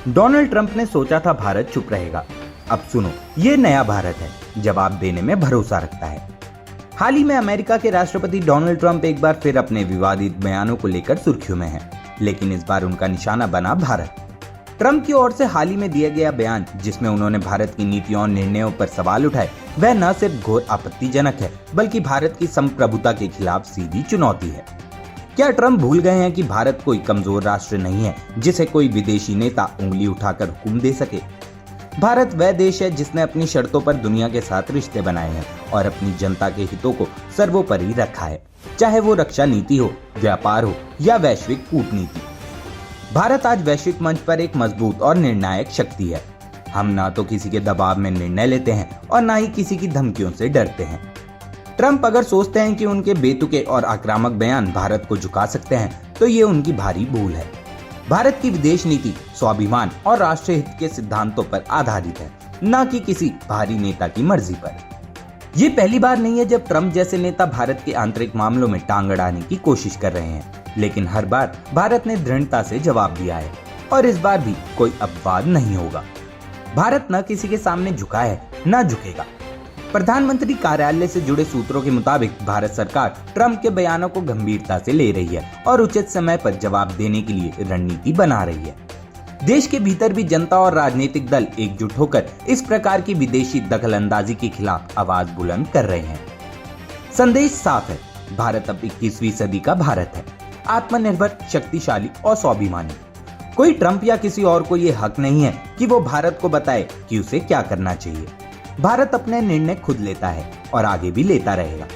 Donald Trump ने सोचा था भारत चुप रहेगा। अब सुनो, ये नया भारत है, जवाब देने में भरोसा रखता है। हाल ही में अमेरिका के राष्ट्रपति डोनाल्ड ट्रंप एक बार फिर अपने विवादित बयानों को लेकर सुर्खियों में हैं, लेकिन इस बार उनका निशाना बना भारत। ट्रंप की ओर से हाल ही में दिया गया बयान, जिसमें उन्होंने भारत की नीतियों और निर्णयों पर सवाल उठाए, वह न सिर्फ घोर आपत्तिजनक है, बल्कि भारत की संप्रभुता के खिलाफ सीधी चुनौती है। क्या ट्रंप भूल गए हैं कि भारत कोई कमजोर राष्ट्र नहीं है जिसे कोई विदेशी नेता उंगली उठाकर हुक्म दे सके। भारत वह देश है जिसने अपनी शर्तों पर दुनिया के साथ रिश्ते बनाए हैं और अपनी जनता के हितों को सर्वोपरि रखा है, चाहे वो रक्षा नीति हो, व्यापार हो या वैश्विक कूटनीति। भारत आज वैश्विक मंच पर एक मजबूत और निर्णायक शक्ति है। हम ना तो किसी के दबाव में निर्णय लेते हैं और ना ही किसी की धमकियों से डरते हैं। ट्रंप अगर सोचते हैं कि उनके बेतुके और आक्रामक बयान भारत को झुका सकते हैं, तो ये उनकी भारी भूल है। भारत की विदेश नीति स्वाभिमान और राष्ट्रीय हित के सिद्धांतों पर आधारित है, न कि किसी भारी नेता की मर्जी पर। ये पहली बार नहीं है जब ट्रंप जैसे नेता भारत के आंतरिक मामलों में टांग अड़ाने की कोशिश कर रहे हैं, लेकिन हर बार भारत ने दृढ़ता से जवाब दिया है और इस बार भी कोई अपवाद नहीं होगा। भारत न किसी के सामने झुका है, न झुकेगा। प्रधानमंत्री कार्यालय से जुड़े सूत्रों के मुताबिक भारत सरकार ट्रंप के बयानों को गंभीरता से ले रही है और उचित समय पर जवाब देने के लिए रणनीति बना रही है। देश के भीतर भी जनता और राजनीतिक दल एकजुट होकर इस प्रकार की विदेशी दखलंदाजी के खिलाफ आवाज बुलंद कर रहे हैं। संदेश साफ है, भारत अब 21वीं सदी का भारत है, आत्मनिर्भर, शक्तिशाली और स्वाभिमानी। कोई ट्रंप या किसी और को ये हक नहीं है कि वो भारत को बताए कि उसे क्या करना चाहिए। भारत अपने निर्णय खुद लेता है और आगे भी लेता रहेगा।